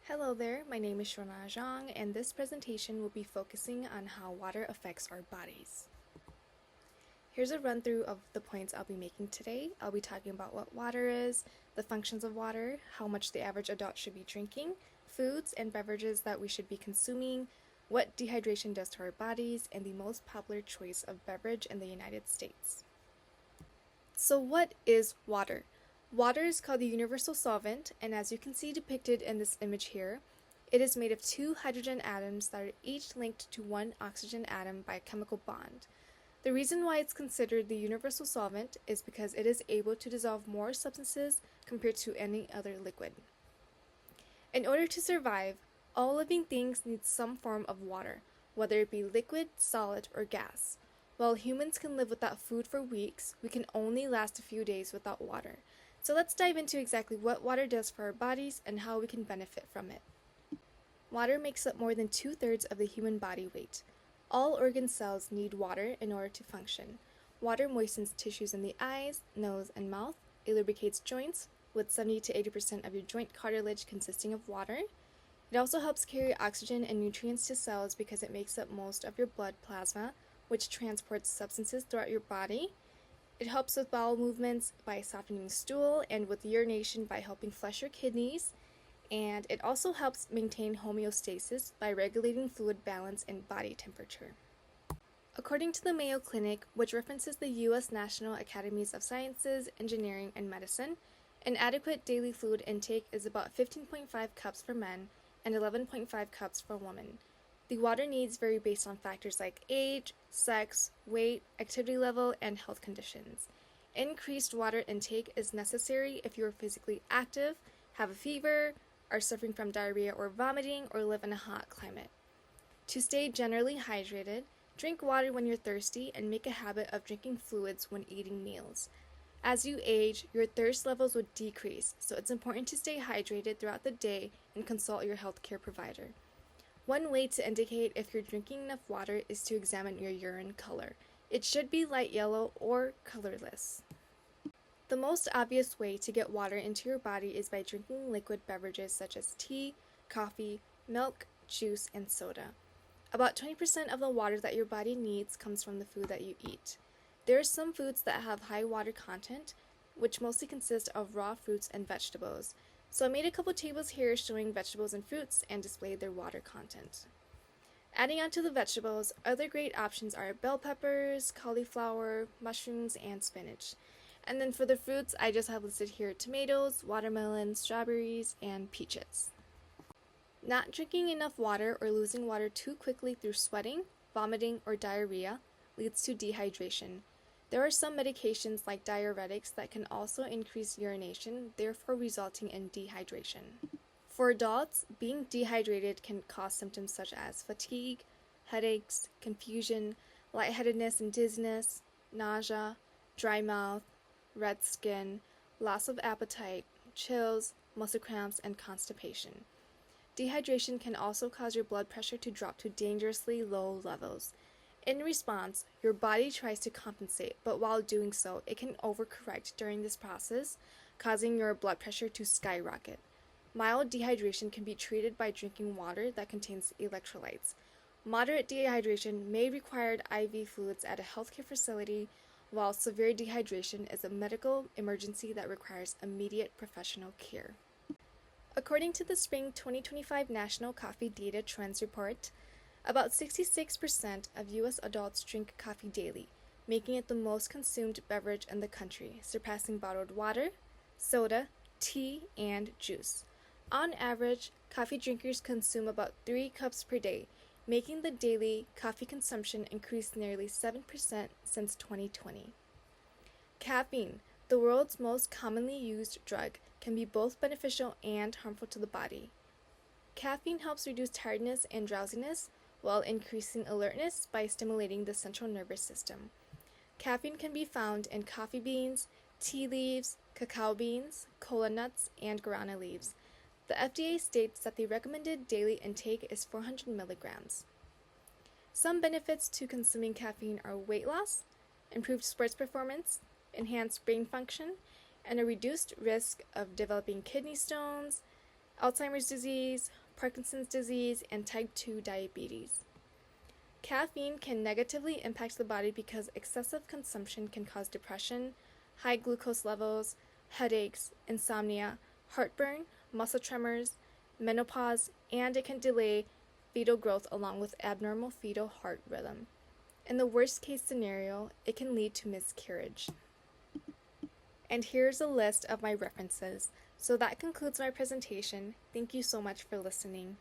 Hello there, my name is Suabnag Xiong, and this presentation will be focusing on how water affects our bodies. Here's a run through of the points I'll be making today. I'll be talking about what water is, the functions of water, how much the average adult should be drinking, foods and beverages that we should be consuming, what dehydration does to our bodies, and the most popular choice of beverage in the United States. So what is water? Water is called the universal solvent, and as you can see depicted in this image here, it is made of two hydrogen atoms that are each linked to one oxygen atom by a chemical bond. The reason why it's considered the universal solvent is because it is able to dissolve more substances compared to any other liquid. In order to survive, all living things need some form of water, whether it be liquid, solid, or gas. While humans can live without food for weeks, we can only last a few days without water. So let's dive into exactly what water does for our bodies and how we can benefit from it. Water makes up more than 2/3 of the human body weight. All organ cells need water in order to function. Water moistens tissues in the eyes, nose, and mouth. It lubricates joints, with 70 to 80% of your joint cartilage consisting of water. It also helps carry oxygen and nutrients to cells because it makes up most of your blood plasma, which transports substances throughout your body. It helps with bowel movements by softening stool and with urination by helping flush your kidneys. And it also helps maintain homeostasis by regulating fluid balance and body temperature. According to the Mayo Clinic, which references the U.S. National Academies of Sciences, Engineering, and Medicine, an adequate daily fluid intake is about 15.5 cups for men and 11.5 cups for women. The water needs vary based on factors like age, sex, weight, activity level, and health conditions. Increased water intake is necessary if you are physically active, have a fever, are suffering from diarrhea or vomiting, or live in a hot climate. To stay generally hydrated, drink water when you're thirsty and make a habit of drinking fluids when eating meals. As you age, your thirst levels will decrease, so it's important to stay hydrated throughout the day and consult your healthcare provider. One way to indicate if you're drinking enough water is to examine your urine color. It should be light yellow or colorless. The most obvious way to get water into your body is by drinking liquid beverages such as tea, coffee, milk, juice, and soda. About 20% of the water that your body needs comes from the food that you eat. There are some foods that have high water content, which mostly consist of raw fruits and vegetables. So I made a couple tables here showing vegetables and fruits and displayed their water content. Adding on to the vegetables, other great options are bell peppers, cauliflower, mushrooms, and spinach. And then for the fruits, I just have listed here tomatoes, watermelon, strawberries, and peaches. Not drinking enough water or losing water too quickly through sweating, vomiting, or diarrhea leads to dehydration. There are some medications like diuretics that can also increase urination, therefore resulting in dehydration. For adults, being dehydrated can cause symptoms such as fatigue, headaches, confusion, lightheadedness and dizziness, nausea, dry mouth, red skin, loss of appetite, chills, muscle cramps, and constipation. Dehydration can also cause your blood pressure to drop to dangerously low levels. In response, your body tries to compensate, but while doing so, it can overcorrect during this process, causing your blood pressure to skyrocket. Mild dehydration can be treated by drinking water that contains electrolytes. Moderate dehydration may require IV fluids at a healthcare facility, while severe dehydration is a medical emergency that requires immediate professional care. According to the Spring 2025 National Coffee Data Trends Report, about 66% of U.S. adults drink coffee daily, making it the most consumed beverage in the country, surpassing bottled water, soda, tea, and juice. On average, coffee drinkers consume about 3 cups per day, making the daily coffee consumption increase nearly 7% since 2020. Caffeine, the world's most commonly used drug, can be both beneficial and harmful to the body. Caffeine helps reduce tiredness and drowsiness, while increasing alertness by stimulating the central nervous system. Caffeine can be found in coffee beans, tea leaves, cacao beans, cola nuts, and guarana leaves. The FDA states that the recommended daily intake is 400 milligrams. Some benefits to consuming caffeine are weight loss, improved sports performance, enhanced brain function, and a reduced risk of developing kidney stones, Alzheimer's disease, Parkinson's disease, and type 2 diabetes. Caffeine can negatively impact the body because excessive consumption can cause depression, high glucose levels, headaches, insomnia, heartburn, muscle tremors, menopause, and it can delay fetal growth along with abnormal fetal heart rhythm. In the worst case scenario, it can lead to miscarriage. And here's a list of my references. So that concludes my presentation. Thank you so much for listening.